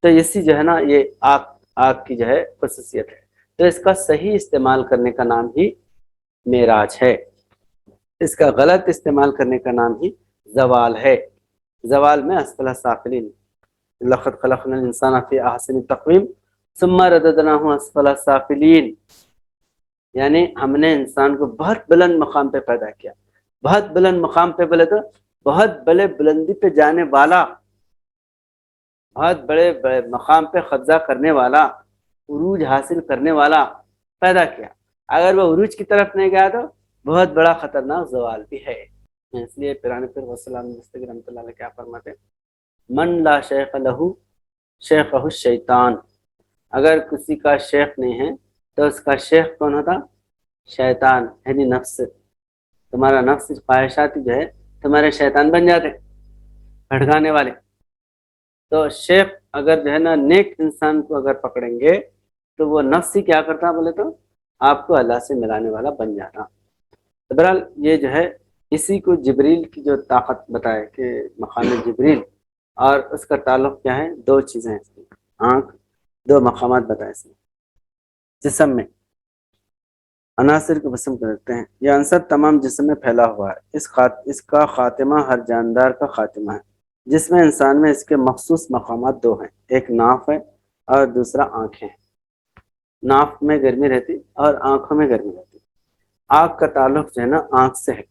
تو اسی جو ہے نا یہ آگ کی جو ہے خصوصیت ہے. تو اس کا صحیح استعمال کرنے کا نام ہی معراج ہے. اس کا غلط استعمال کرنے کا نام ہی زوال ہے. زوال میں اسفل سافلین، لقد خلقنا الانسان فی احسن تقویم ثم رددناہ اسفل سافلین، یعنی ہم نے انسان کو بہت بلند مقام پہ پیدا کیا. بہت بلند مقام پہ بولے تو بہت بڑے بلندی پہ جانے والا، بہت بڑے مقام پہ قبضہ کرنے والا، عروج حاصل کرنے والا پیدا کیا. اگر وہ عروج کی طرف نہیں گیا تو بہت بڑا خطرناک زوال بھی ہے. اس لیے پیران پیر وسلام مستقی رحمۃ اللہ علیہ کیا فرماتے ہیں، من لا شیخ لہو شیخہ الشیطان، اگر کسی کا شیخ نہیں ہے تو اس کا شیخ کون ہوتا؟ شیطان، یعنی نفس. تمہارا نفس خواہشاتی جو ہے تمہارے شیطان بن جاتے بھٹکانے والے. تو شیخ اگر جو ہے نا نیک انسان کو اگر پکڑیں گے تو وہ نفس ہی کیا کرتا بولے تو آپ کو اللہ سے ملانے والا بن جاتا. تو بہرحال یہ جو ہے اسی کو جبریل کی جو طاقت بتائے کہ مقام جبریل، اور اس کا تعلق کیا ہے؟ دو چیزیں ہیں اس کی، آنکھ، دو مقامات بتائے اس میں جسم میں عناصر کو بسم کرتے ہیں. یہ عنصر تمام جسم میں پھیلا ہوا ہے. اس کا خاتمہ ہر جاندار کا خاتمہ ہے. جس میں انسان میں اس کے مخصوص مقامات دو ہیں، ایک ناف ہے اور دوسرا آنکھیں ہیں. ناف میں گرمی رہتی اور آنکھوں میں گرمی رہتی. آنکھ کا تعلق جو ہے نا آنکھ سے ہے.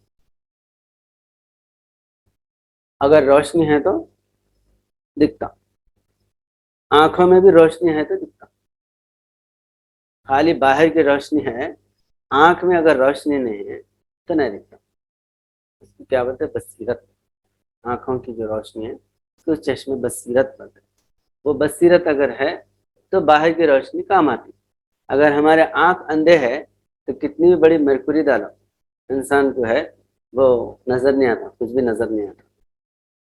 اگر روشنی ہے تو دکھتا، آنکھوں میں بھی روشنی ہے تو دکھتا. خالی باہر کی روشنی ہے، آنکھ میں اگر روشنی نہیں ہے تو نہیں دکھتا. اس کو کیا بولتے ہیں؟ بصیرت. آنکھوں کی جو روشنی ہے اس کو چشم بصیرت بولتے ہیں. وہ بصیرت اگر ہے تو باہر کی روشنی کام آتی. اگر ہمارے آنکھ اندھے ہے تو کتنی بھی بڑی مرکوری ڈالو انسان کو ہے وہ نظر نہیں آتا، کچھ بھی نظر نہیں آتا.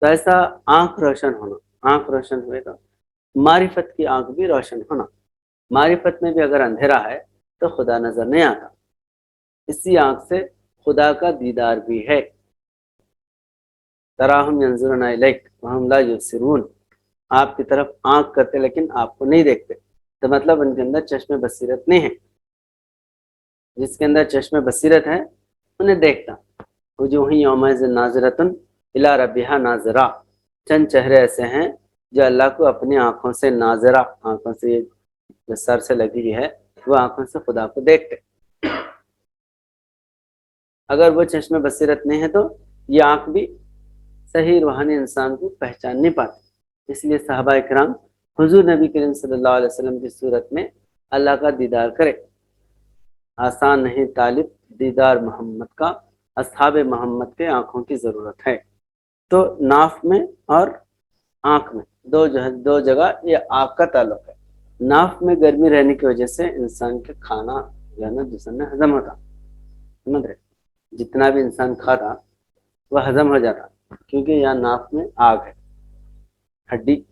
تو ایسا آنکھ روشن ہونا، آنکھ روشن ہوئے تو معرفت کی آنکھ بھی روشن ہونا. معرفت میں بھی اگر اندھیرا ہے تو خدا نظر نہیں آتا. اسی آنکھ سے خدا کا دیدار بھی ہے. تراہم ینظرون الیک وہم لا یبصرون، آپ کی طرف آنکھ کرتے لیکن آپ کو نہیں دیکھتے. تو مطلب ان کے اندر چشم بصیرت نہیں ہے. جس کے اندر چشم بصیرت ہے انہیں دیکھتا. وجوہ یومئذ ناظرۃ الی ربہا ناظرہ، چند چہرے ایسے ہیں جو اللہ کو اپنی آنکھوں سے ناظرہ، آنکھوں سے جو سر سے لگی ہوئی ہے وہ آنکھوں سے خدا کو دیکھتے. اگر وہ چشم بصیرت نہیں ہے تو یہ آنکھ بھی صحیح روحانی انسان کو پہچان نہیں پاتی. اس لیے صحابہ کرام حضور نبی کریم صلی اللہ علیہ وسلم کی صورت میں اللہ کا دیدار کرے. آسان نہیں طالب دیدار محمد کا، اصحاب محمد کے آنکھوں کی ضرورت ہے. تو ناف میں اور آنکھ میں دو جگہ یہ آنکھ کا تعلق ہے. ناف میں گرمی رہنے کی وجہ سے انسان کا کھانا جو ہے نا جسم میں ہضم ہوتا. سمجھ رہے؟ جتنا بھی انسان کھاتا وہ ہضم ہو جاتا، کیونکہ یہاں ناف میں آگ ہے. ہڈی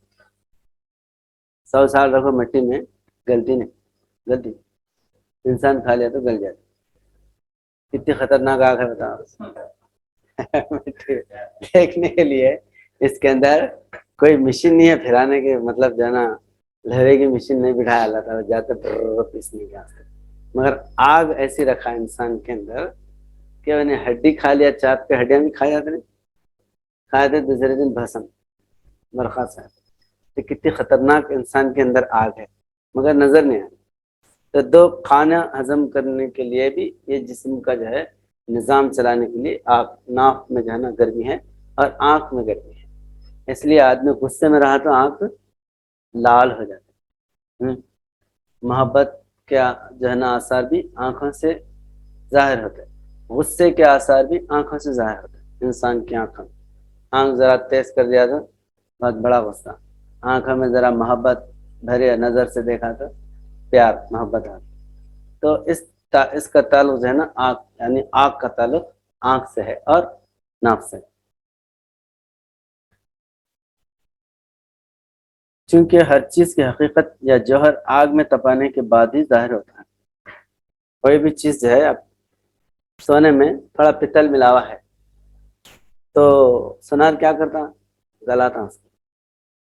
100 سال رکھو مٹی میں گلتی نہیں، گلتی انسان کھا لیا تو گل جاتا. کتنی خطرناک آگ ہے بتاؤ. دیکھنے کے لیے اس کے اندر کوئی مشین نہیں ہے پھرانے کے، مطلب جو ہے نا لہرے کی مشین نہیں بٹھایا اللہ تعالیٰ، جاتے پیسنے کے واسطے. مگر آگ ایسی رکھا انسان کے اندر کہ انہیں ہڈی کھا لیا، چاپ کے ہڈیاں بھی کھا جاتے نہیں، کھائے تھے دوسرے دن بھسم برخاست ہے. تو کتنی خطرناک انسان کے اندر آگ ہے مگر نظر نہیں آتی. تو دو کھانا ہضم کرنے کے لیے بھی یہ جسم کا جو ہے نظام چلانے کے لیے آنکھ، ناک میں جو ہے نا گرمی ہے اور آنکھ میں گرمی ہے. اس لیے آدمی غصے میں رہا تو آنکھ لال ہو جاتی. محبت کے جو ہے نا آثار بھی آنکھوں سے ظاہر ہوتے ہیں. غصے کے آثار بھی آنکھوں سے ظاہر ہوتے ہیں. انسان کی آنکھ ذرا تیز کر دیا تو بہت بڑا غصہ، آنکھوں میں ذرا محبت بھرے نظر سے دیکھا تو پیار محبت آتی. تو اس کا تعلق جو ہے نا آنکھ، یعنی آنکھ کا تعلق آنکھ سے ہے اور ناف سے. چونکہ ہر چیز کی حقیقت یا جوہر آگ میں تپانے کے بعد ہی ظاہر ہوتا ہے. کوئی بھی چیز جو ہے اب سونے میں تھوڑا پتل ملا ہوا ہے تو سونار کیا کرتا؟ گلاتا اس کو.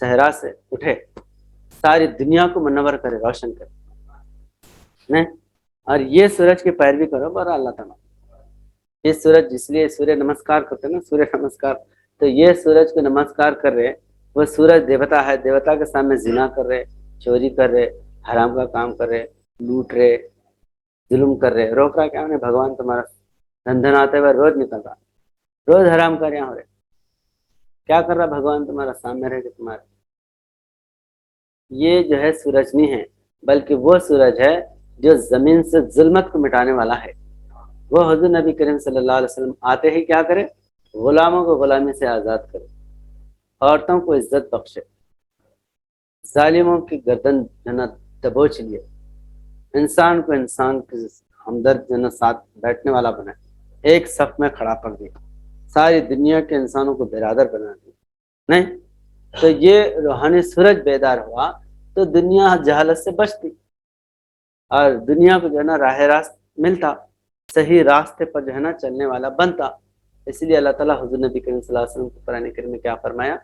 صحرا سے اٹھے، ساری دنیا کو منور کرے، روشن کرے نہیں؟ اور یہ سورج کی پیروی کرو برا اللہ تعالیٰ. یہ سورج جس لیے سورج نمسکار کرتے ہیں نا، سورج نمسکار، تو یہ سورج کو نمسکار کر رہے، وہ سورج دیوتا ہے، دیوتا کے سامنے زنا کر رہے، چوری کر رہے، حرام کا کام کر رہے، لوٹ رہے، ظلم کر رہے. روک رہا کیا انہیں؟ بھگوان تمہارا دھن آتے ہوئے روز نکل رہا، روز حرام کر رہے ہو رہے. کیا کر رہا بھگوان تمہارا؟ سامنے رہ کے تمہارے. یہ جو ہے سورج نہیں ہے، بلکہ وہ سورج ہے جو زمین سے ظلمت کو مٹانے والا ہے. وہ حضور نبی کریم صلی اللہ علیہ وسلم آتے ہی کیا کرے؟ غلاموں کو غلامی سے آزاد کرے، عورتوں کو عزت بخشے، ظالموں کی گردن جنا دبوچ لیے، انسان کو انسان کے ہمدرد جنا ساتھ بیٹھنے والا بنائے، ایک صف میں کھڑا کر دیا، ساری دنیا کے انسانوں کو برادر بنا دیا. نہیں تو یہ روحانی سورج بیدار ہوا تو دنیا جہالت سے بچتی اور دنیا کو جو ہے نا راہ راست ملتا، صحیح راستے پر جو ہے نا چلنے والا بنتا. اس لیے اللہ تعالیٰ حضور نبی کریم صلی اللہ علیہ وسلم کو قرآن کریم میں کیا فرمایا؟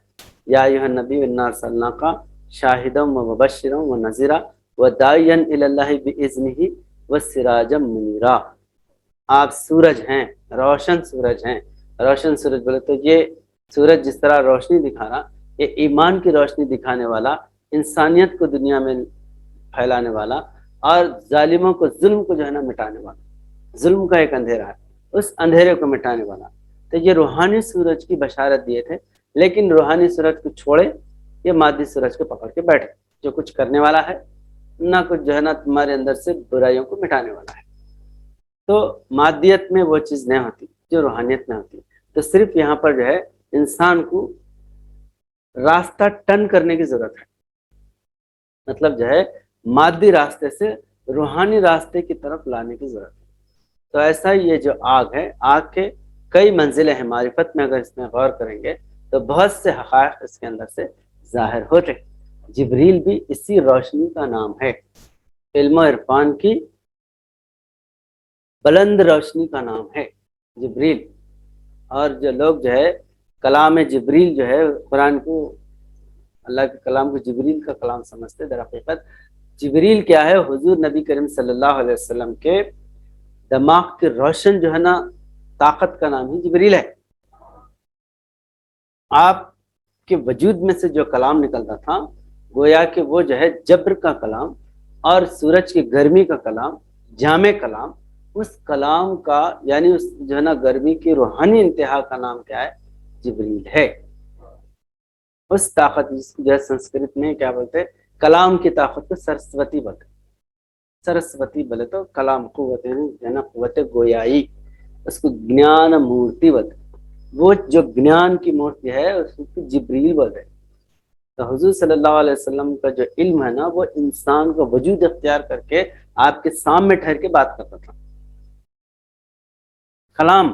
یا ایھا النبی انا ارسلناک شاہدا ومبشرا ونذیرا وداعیا الی اللہ باذنہ وسراجا منیرا. آپ سورج ہیں، روشن سورج ہیں. روشن سورج بولے تو یہ سورج جس طرح روشنی دکھا رہا، یہ ایمان کی روشنی دکھانے والا، انسانیت کو دنیا میں پھیلانے والا، اور ظالموں کو ظلم کو جو ہے نا مٹانے والا. ظلم کا ایک اندھیرا ہے، اس اندھیرے کو مٹانے والا. تو یہ روحانی سورج کی بشارت دیے تھے، لیکن روحانی سورج کو چھوڑے، یہ مادی سورج کو پکڑ کے بیٹھے، جو کچھ کرنے والا ہے نہ کچھ جو ہے نا تمہارے اندر سے برائیوں کو مٹانے والا ہے. تو مادیت میں وہ چیز نہیں ہوتی جو روحانیت میں ہوتی. تو صرف یہاں پر جو ہے انسان کو راستہ ٹرن کرنے کی ضرورت ہے، مطلب جو ہے مادی راستے سے روحانی راستے کی طرف لانے کی ضرورت ہے. تو ایسا ہی یہ جو آگ ہے، آگ کے کئی منزلیں ہیں. معرفت میں اگر اس میں غور کریں گے تو بہت سے حقائق اس کے اندر سے ظاہر ہوتے. جبریل بھی اسی روشنی کا نام ہے، علم و عرفان کی بلند روشنی کا نام ہے جبریل. اور جو لوگ جو ہے کلام جبریل جو ہے قرآن کو، اللہ کے کلام کو جبریل کا کلام سمجھتے، در حقیقت جبریل کیا ہے؟ حضور نبی کریم صلی اللہ علیہ وسلم کے دماغ کی روشن جو ہے نا طاقت کا نام ہی جبریل ہے. آپ کے وجود میں سے جو کلام نکلتا تھا، گویا کہ وہ جو ہے جبر کا کلام اور سورج کی گرمی کا کلام، جامع کلام، اس کلام کا یعنی اس جو ہے نا گرمی کی روحانی انتہا کا نام کیا ہے؟ جبریل ہے. اس طاقت جس کو جو ہے سنسکرت میں کیا بولتے ہیں؟ کلام کی طاقت کو سرسوتی بولتے. سرسوتی بولے تو کلام قوت ہے نا، قوت گویائی، اس کو گنان مورتی بولتے. وہ جو گنان کی مورتی ہے اس کو جبریل بولتے. تو حضور صلی اللہ علیہ وسلم کا جو علم ہے نا، وہ انسان کو وجود اختیار کر کے آپ کے سامنے ٹھہر کے بات کرتا تھا. کلام،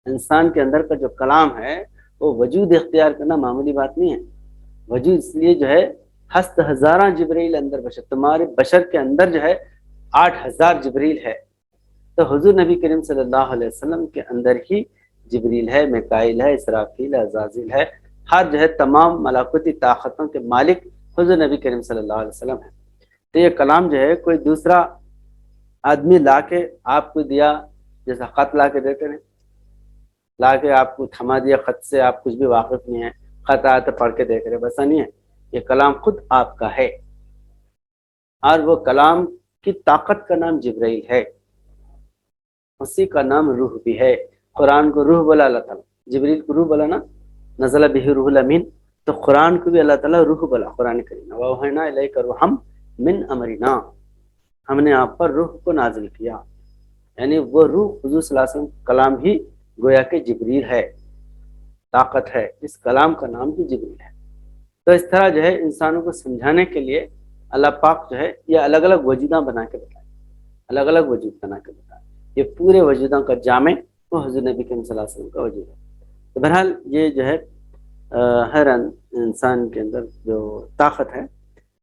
انسان کے اندر کا جو کلام ہے وہ وجود اختیار کرنا معمولی بات نہیں ہے. وجود اس لیے جو ہے ہست ہزاراں جبریل اندر بشر، تمہارے بشر کے اندر جو ہے 8,000 جبریل ہے. تو حضور نبی کریم صلی اللہ علیہ وسلم کے اندر ہی جبریل ہے، میکائیل ہے، اسرافیل ہے، عزازیل ہے. ہر جو ہے تمام ملکوتی طاقتوں کے مالک حضور نبی کریم صلی اللہ علیہ وسلم ہے. تو یہ کلام جو ہے کوئی دوسرا آدمی لا کے آپ کو دیا، جیسا خط لا کے دیتے ہیں، لا کے آپ کو تھما دیا، خط سے آپ کچھ بھی واقف نہیں ہے، خط آیا تو پڑھ کے دیکھ رہے، بس نہیں ہے. یہ کلام خود آپ کا ہے، اور وہ کلام کی طاقت کا نام جبرائیل ہے. اسی کا نام روح بھی ہے. قرآن کو روح بولا اللہ تعالیٰ، جبریل کو روح بولا نا، نزل بہ روح الامین. تو قرآن کو بھی اللہ تعالیٰ روح بولا قرآن کریم، وَأَوْحَيْنَا إِلَيْكَ رُوحًا مِّنْ أَمْرِنَا، ہم نے آپ پر روح کو نازل کیا. یعنی وہ روح حضور صلی اللہ علیہ وسلم کلام ہی گویا کہ جبریل ہے، طاقت ہے. اس کلام کا نام بھی جبریل ہے. تو اس طرح جو ہے انسانوں کو سمجھانے کے لیے اللہ پاک جو ہے یہ الگ الگ وجوداں بنا کے بتائے، الگ الگ وجود بنا کے بتائے. یہ پورے وجودوں کا جامع وہ حضور نبی کریم صلی اللہ علیہ وسلم کا وجود ہے. تو بہرحال یہ جو ہے ہر انسان کے اندر جو طاقت ہے،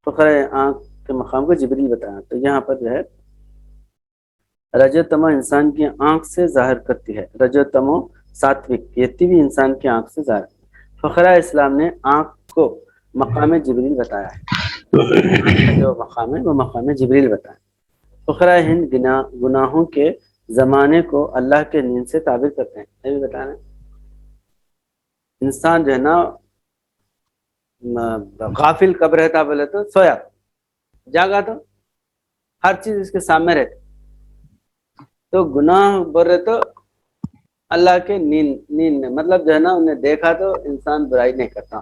فخر آنکھ کے مقام کو جبریل بتایا. تو یہاں پر جو ہے رجو تمو انسان کی آنکھ سے ظاہر کرتی ہے، رجو تمو ساتوک یہ بھی انسان کی آنکھ سے ظاہر. فخرہ اسلام نے آنکھ کو مقام جبریل بتایا ہے، جو مقام ہے وہ مقام جبریل بتایا ہے۔ فقراء ہند گناہوں کے زمانے کو اللہ کے نیند سے تعبیر کرتے ہیں، یہ بھی بتانا ہے۔ انسان جو ہے نا غافل کب رہتا بولے تو سویا، جاگا تو ہر چیز اس کے سامنے رہتی، تو گناہ بول رہے تو اللہ کے نیند میں، مطلب جو ہے نا انہیں دیکھا تو انسان برائی نہیں کرتا،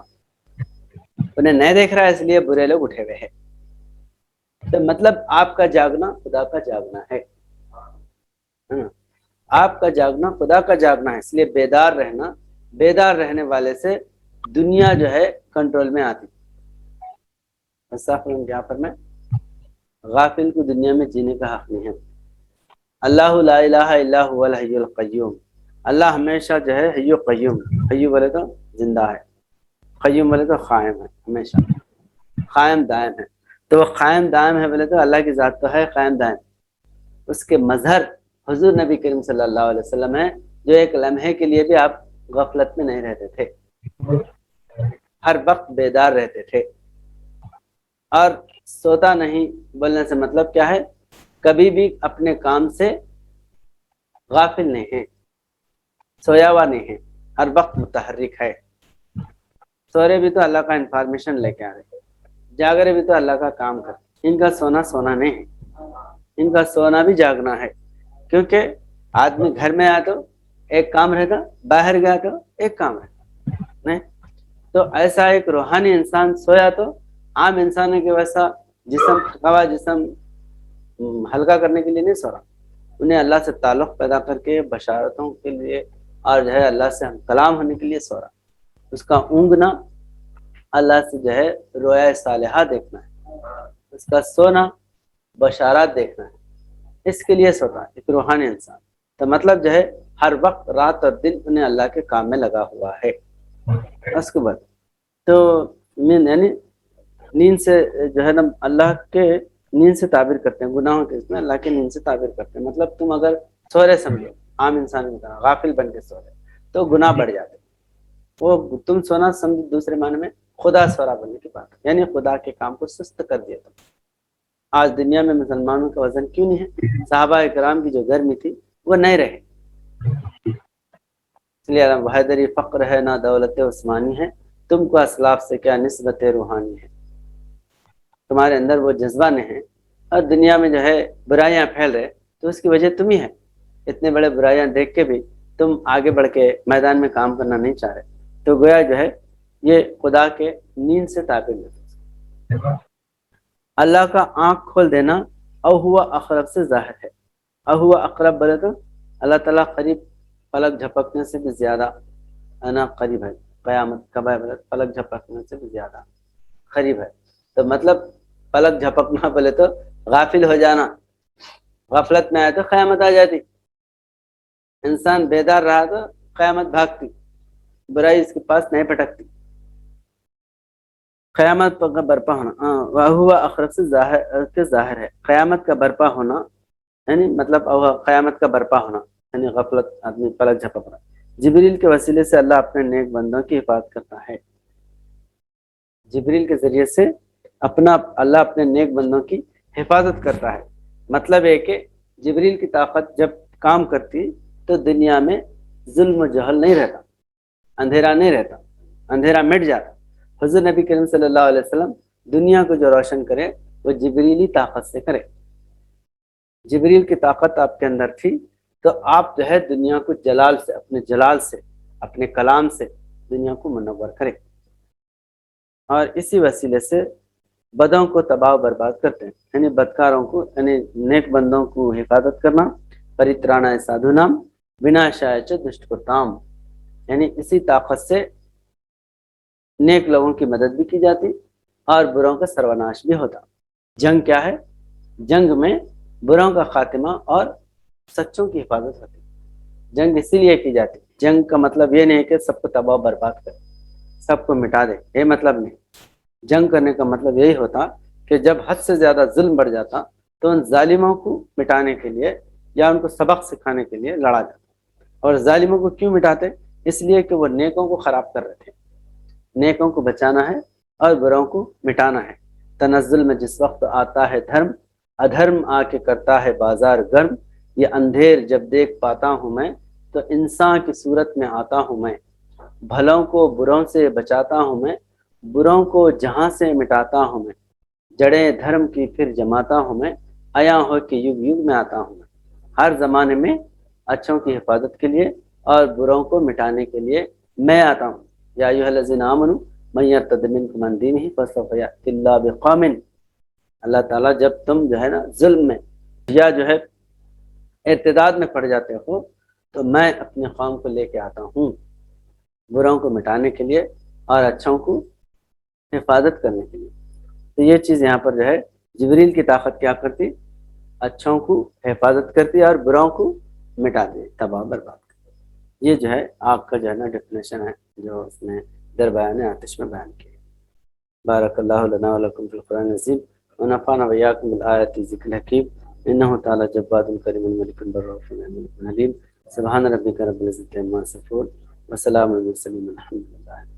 انہیں نہیں دیکھ رہا ہے اس لیے برے لوگ اٹھے ہوئے ہیں۔ تو مطلب آپ کا جاگنا خدا کا جاگنا ہے، آپ کا جاگنا خدا کا جاگنا ہے، اس لیے بیدار رہنا، بیدار رہنے والے سے دنیا جو ہے کنٹرول میں آتی۔ یہاں پر میں غافل کو دنیا میں جینے کا حق نہیں ہے۔ اللہ لا الہ الا هو الحی القیوم، اللہ ہمیشہ جو ہے حی و قیوم، حی بولے تو زندہ ہے، قیوم بولے تو قائم ہے، ہمیشہ قائم دائم ہے۔ تو وہ قائم دائم ہے بولے تو اللہ کی ذات تو ہے قائم دائم، اس کے مظہر حضور نبی کریم صلی اللہ علیہ وسلم ہے، جو ایک لمحے کے لیے بھی آپ غفلت میں نہیں رہتے تھے، ہر وقت بیدار رہتے تھے، اور سوتا نہیں بولنے سے مطلب کیا ہے، کبھی بھی اپنے کام سے غافل نہیں ہے، سویا ہوا نہیں ہے، ہر وقت متحرک ہے۔ سو رہے بھی تو اللہ کا انفارمیشن لے کے آ رہے، جاگ رہے بھی تو اللہ کا کام کر، ان کا سونا سونا نہیں ہے، ان کا سونا بھی جاگنا ہے، کیونکہ آدمی گھر میں آیا تو ایک کام رہتا، باہر گیا تو ایک کام رہتا نہیں، تو ایسا ایک روحانی انسان سویا تو عام انسانوں کے ویسا جسم تھکا ہوا جسم ہلکا کرنے کے لیے نہیں سو رہا، انہیں اللہ سے تعلق پیدا کر کے بشارتوں کے لیے اور جو ہے اللہ سے ہم کلام ہونے کے لیے سو رہا، اس کا اونگنا اللہ سے جو ہے رویا صالحہ دیکھنا ہے، اس کا سونا بشارات دیکھنا ہے، اس کے لیے سوتا ہے ایک روحانی انسان۔ تو مطلب جو ہے ہر وقت رات اور دن انہیں اللہ کے کام میں لگا ہوا ہے۔ اس کے بعد تو یعنی نیند سے جو ہے نا اللہ کے نیند سے تعبیر کرتے ہیں، گناہوں کے اس میں اللہ کے نیند سے تعبیر کرتے ہیں، مطلب تم اگر سو رہے سمجھو عام انسان کی طرح غافل بن کے سو رہے تو گناہ بڑھ جاتے، وہ تم سونا سمجھ دوسرے معنی میں خدا سورا بننے کی بات، یعنی خدا کے کام کو سست کر دیا تم۔ آج دنیا میں مسلمانوں کا وزن کیوں نہیں ہے؟ صحابہ کرام کی جو گرمی تھی وہ نہیں رہے، اس لیے حیدری فقر ہے نہ دولت عثمانی ہے، تم کو اسلاف سے کیا نسبت روحانی ہے، تمہارے اندر وہ جذبہ نہیں ہے، اور دنیا میں جو ہے برائیاں پھیل رہے تو اس کی وجہ تم ہی ہے، اتنے بڑے برائیاں دیکھ کے بھی تم آگے بڑھ کے میدان میں کام کرنا نہیں چاہ رہے، تو گویا جو ہے یہ خدا کے نیند سے تعبیر ہے۔ اللہ کا آنکھ کھول دینا او ہوا اقرب سے ظاہر ہے، او ہوا اقرب بولے تو اللہ تعالیٰ قریب، پلک جھپکنے سے بھی زیادہ انا قریب ہے، قیامت کب ہے بولے پلک جھپکنے سے بھی زیادہ قریب ہے، تو مطلب پلک جھپکنا بولے تو غافل ہو جانا، غفلت میں آئے تو قیامت آ جاتی، انسان بیدار رہا تو قیامت بھاگتی، برائی اس کے پاس نہیں پھٹکتی، قیامت کا برپا ہونا ہوا اخرت سے ظاہر ہے، قیامت کا برپا ہونا یعنی مطلب قیامت کا برپا ہونا یعنی غفلت آدمی پلک جھپک رہا، جبریل کے وسیلے سے اللہ اپنے نیک بندوں کی حفاظت کرتا ہے، جبریل کے ذریعے سے اللہ اپنے نیک بندوں کی حفاظت کرتا ہے، مطلب ہے کہ جبریل کی طاقت جب کام کرتی تو دنیا میں ظلم و جہل نہیں رہتا، اندھیرا نہیں رہتا، اندھیرا مٹ جاتا۔ حضور نبی کریم صلی اللہ علیہ وسلم دنیا کو جو روشن کرے وہ جبریلی طاقت سے کرے، جبریل کی طاقت آپ کے اندر تھی تو آپ جو ہے دنیا کو جلال سے، اپنے جلال سے، اپنے کلام سے دنیا کو منور کرے، اور اسی وسیلے سے بدوں کو تباہ و برباد کرتے ہیں، یعنی بدکاروں کو یعنی نیک بندوں کو حفاظت کرنا، پریترانا سادھو نام بنا شاید دشت کو تام، یعنی اسی طاقت سے نیک لوگوں کی مدد بھی کی جاتی اور بروں کا سروناش بھی ہوتا۔ جنگ کیا ہے؟ جنگ میں بروں کا خاتمہ اور سچوں کی حفاظت ہوتی، جنگ اسی لیے کی جاتی، جنگ کا مطلب یہ نہیں ہے کہ سب کو تباہ و برباد کرے، سب کو مٹا دے، یہ مطلب نہیں، جنگ کرنے کا مطلب یہی ہوتا کہ جب حد سے زیادہ ظلم بڑھ جاتا تو ان ظالموں کو مٹانے کے لیے یا ان کو سبق سکھانے کے لیے لڑا جاتا، اور ظالموں کو کیوں مٹاتے؟ اس لیے کہ وہ نیکوں کو خراب کر رہے تھے، نیکوں کو بچانا ہے اور بروں کو مٹانا ہے۔ تنزل میں جس وقت آتا ہے دھرم، ادھرم آ کے کرتا ہے بازار گرم، یہ اندھیر جب دیکھ پاتا ہوں میں تو انسان کی صورت میں آتا ہوں میں، بھلوں کو بروں سے بچاتا ہوں میں، بروں کو جہاں سے مٹاتا ہوں میں، جڑیں دھرم کی پھر جماتا ہوں میں، آیا ہو کہ یگ یگ میں آتا ہوں میں۔ ہر زمانے میں اچھوں کی حفاظت کے لیے اور بروں کو مٹانے کے لیے میں آتا ہوں۔ یا ایھا الذین آمنوا من یرتد منکم عن دینہ فسوف یأتی اللہ بقوم، اللہ تعالیٰ جب تم جو ہے نا ظلم میں یا جو ہے ارتداد میں پڑ جاتے ہو تو میں اپنے قوم کو لے کے آتا ہوں بروں کو مٹانے کے لیے اور اچھوں کو حفاظت کرنے کے لیے۔ تو یہ چیز یہاں پر جو ہے جبریل کی طاقت کیا کرتی، اچھوں کو حفاظت کرتی اور بروں کو مٹا دی، تباہ برباد کرتی۔ یہ جو ہے آگ کا جو ہے نا ڈیفینیشن ہے جو اس نے در بیان آتش میں بیان کی۔ بارک اللہ لنا ولکم فی القرآن العظیم ونفعنا وإياكم بالآیات ذکر الحکیم انہ تعالی جواد کریم ملک الرؤوف الرحیم۔ سبحان ربک رب العزۃ عما یصفون وسلام علی المرسلین الحمد للہ۔